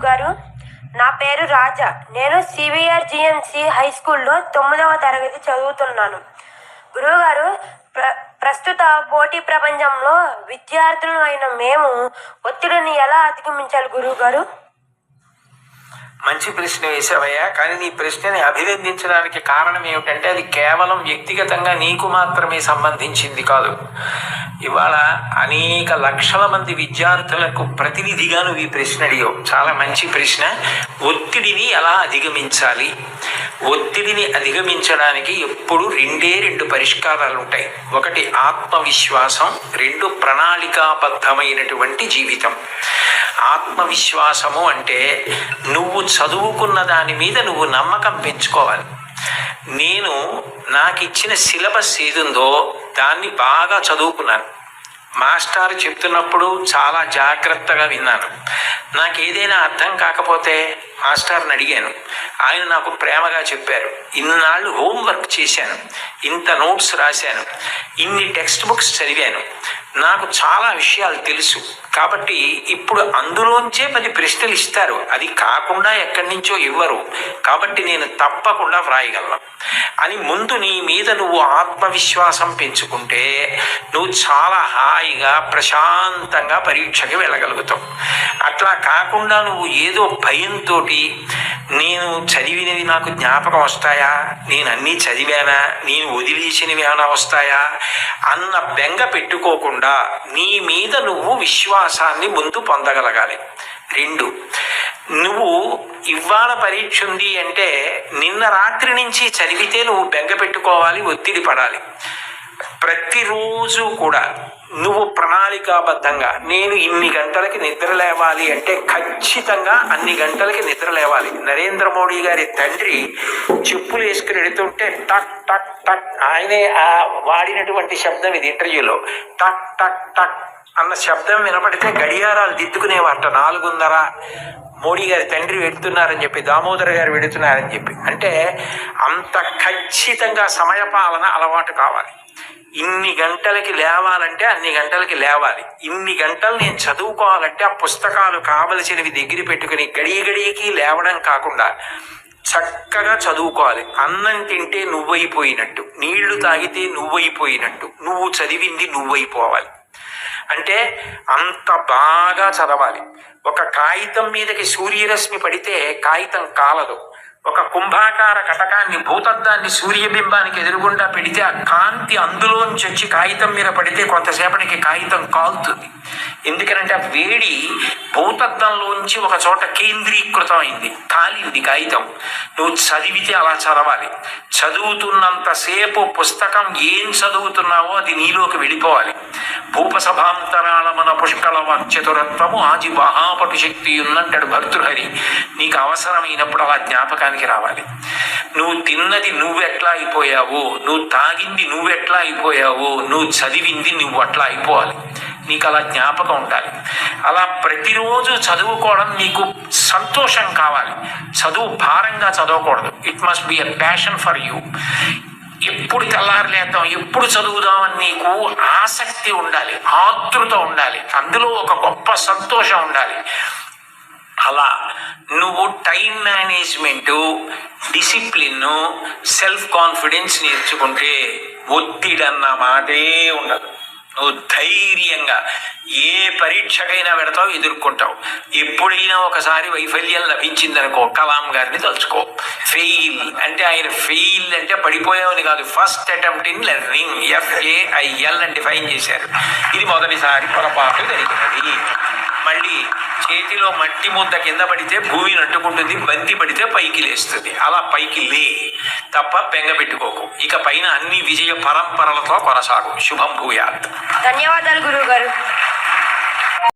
గారు, నా పేరు రాజా. నేను సివిఆర్ జిఎంసి హై స్కూల్లో 9వ తరగతి చదువుతున్నాను. గురువుగారు, ప్రస్తుత పోటీ ప్రపంచంలో విద్యార్థులు అయిన మేము ఒత్తిడిని ఎలా అధిగమించాలి గురువుగారు? మంచి ప్రశ్న వేసావయ్యా. కానీ నీ ప్రశ్నని అభినందించడానికి కారణం ఏమిటంటే అది కేవలం వ్యక్తిగతంగా నీకు మాత్రమే సంబంధించింది కాదు. ఇవాళ అనేక లక్షల మంది విద్యార్థులకు ప్రతినిధిగా నువ్వు ఈ ప్రశ్న అడిగావు. చాలా మంచి ప్రశ్న. ఒత్తిడిని ఎలా అధిగమించాలి? ఒత్తిడిని అధిగమించడానికి ఎప్పుడు రెండు పరిష్కారాలు ఉంటాయి. ఒకటి ఆత్మవిశ్వాసం, రెండు ప్రణాళికాబద్ధమైనటువంటి జీవితం. ఆత్మవిశ్వాసము అంటే నువ్వు చదువుకున్న దాని మీద నువ్వు నమ్మకం పెంచుకోవాలి. నాకు ఇచ్చిన సిలబస్ ఏదుందో దాన్ని బాగా చదువుకున్నాను. మాస్టర్ చెప్తున్నప్పుడు చాలా జాగ్రత్తగా విన్నాను. నాకు ఏదైనా అర్థం కాకపోతే మాస్టర్ని అడిగాను. ఆయన నాకు ప్రేమగా చెప్పారు. ఇన్నాళ్ళు హోంవర్క్ చేశాను, ఇంత నోట్స్ రాశాను, ఇన్ని టెక్స్ట్ బుక్స్ చదివాను, నాకు చాలా విషయాలు తెలుసు. కాబట్టి ఇప్పుడు అందులోంచే 10 ప్రశ్నలు ఇస్తారు, అది కాకుండా ఎక్కడి నుంచో ఇవ్వరు. కాబట్టి నేను తప్పకుండా వ్రాయగలను అని ముందు నీ మీద నువ్వు ఆత్మవిశ్వాసం పెంచుకుంటే నువ్వు చాలా హాయిగా ప్రశాంతంగా పరీక్షకి వెళ్ళగలుగుతావు. అట్లా కాకుండా నువ్వు ఏదో భయంతో నేను చదివినవి నాకు జ్ఞాపకం వస్తాయా, నేను అన్నీ చదివానా, నేను వదిలేసినవి ఏమైనా వస్తాయా అన్న బెంగ పెట్టుకోకుండా నీ మీద నువ్వు విశ్వాసాన్ని ముందు పొందగలగాలి. 2, నువ్వు ఇవాళ పరీక్ష ఉంది అంటే నిన్న రాత్రి నుంచి చదివితే నువ్వు బెంగ పెట్టుకోవాలి, ఒత్తిడి పడాలి. ప్రతిరోజు కూడా నువ్వు ప్రణాళికాబద్ధంగా నేను ఇన్ని గంటలకి నిద్ర లేవాలి అంటే ఖచ్చితంగా అన్ని గంటలకి నిద్ర లేవాలి. నరేంద్ర మోడీ గారి తండ్రి చెప్పులు వేసుకుని వెళుతుంటే టక్ టక్ టక్, ఆయనే వాడినటువంటి శబ్దం ఇది ఇంటర్వ్యూలో. టక్ టక్ టక్ అన్న శబ్దం వినపడితే గడియారాలు దిద్దుకునేవారట. 4:30 మోడీ గారి తండ్రి వెళుతున్నారని చెప్పి, దామోదర్ గారు వెళుతున్నారని చెప్పి. అంటే అంత ఖచ్చితంగా సమయపాలన అలవాటు కావాలి. ఇన్ని గంటలకి లేవాలంటే అన్ని గంటలకి లేవాలి. ఇన్ని గంటలు నేను చదువుకోవాలంటే ఆ పుస్తకాలు కావలసినవి దగ్గర పెట్టుకుని గడియకి లేవడం కాకుండా చక్కగా చదువుకోవాలి. అన్నం తింటే నువ్వైపోయినట్టు, నీళ్లు తాగితే నువ్వైపోయినట్టు, నువ్వు చదివింది నువ్వైపోవాలి. అంటే అంత బాగా చదవాలి. ఒక కాగితం మీదకి సూర్యరశ్మి పడితే కాగితం కాలదు. ఒక కుంభాకార కటకాన్ని, భూతద్దాన్ని సూర్యబింబానికి ఎదురుగుండా పెడితే ఆ కాంతి అందులోంచి వచ్చి కాగితం మీద పడితే కొంతసేపటికి కాగితం కాలుతుంది. ఎందుకనంటే ఆ వేడి భూతద్దంలోంచి ఒక చోట కేంద్రీకృతం అయింది, కాలింది కాగితం. నువ్వు చదివితే అలా చదవాలి. చదువుతున్నంతసేపు పుస్తకం ఏం చదువుతున్నావో అది నీలోకి వెళ్ళిపోవాలి. భూపసభాంతరాళమన పుష్కల వాక్చతురత్వము ఆజి మహాపటు శక్తి ఉందంటాడు భర్తృహరి. నీకు అవసరమైనప్పుడు అలా జ్ఞాపకానికి రావాలి. నువ్వు తిన్నది నువ్వెట్లా అయిపోయావు, నువ్వు తాగింది నువ్వెట్లా అయిపోయావు, నువ్వు చదివింది నువ్వు అట్లా అయిపోవాలి. నీకు అలా జ్ఞాపకం ఉండాలి. అలా ప్రతిరోజు చదువుకోవడం నీకు సంతోషం కావాలి. చదువు భారంగా చదవకూడదు. It must be a passion for you. ఎప్పుడు తెల్లారలేద్దాం, ఎప్పుడు చదువుదామని నీకు ఆసక్తి ఉండాలి, ఆతృత ఉండాలి, అందులో ఒక గొప్ప సంతోషం ఉండాలి. అలా నువ్వు time management, discipline, self confidence నేర్చుకుంటే ఒత్తిడన్న మాటే ఉండదు. నువ్వు ధైర్యంగా ఏ పరీక్షకైనా పెడతావు, ఎదుర్కొంటావు. ఎప్పుడైనా ఒకసారి వైఫల్యం లభించిందనుకో, కలాం గారిని తలుచుకో. ఫెయిల్ అంటే ఆయన ఫెయిల్ అంటే పడిపోయావని కాదు, first attempt in learning, FAIL అని డిఫైన్ చేశారు. ఇది మొదటిసారి పొరపాటు జరిగినది. మళ్ళీ చేతిలో మట్టి ముద్ద కింద పడితే భూమిని అంటుకుంటుంది, బంతి పడితే పైకి లేస్తుంది. అలా పైకి లే తప్ప బెంగ పెట్టుకోకు. ఇక పైన అన్ని విజయ పరంపరలతో కొనసాగు. శుభం భూయాత్. ధన్యవాదాలు గురువు గారు.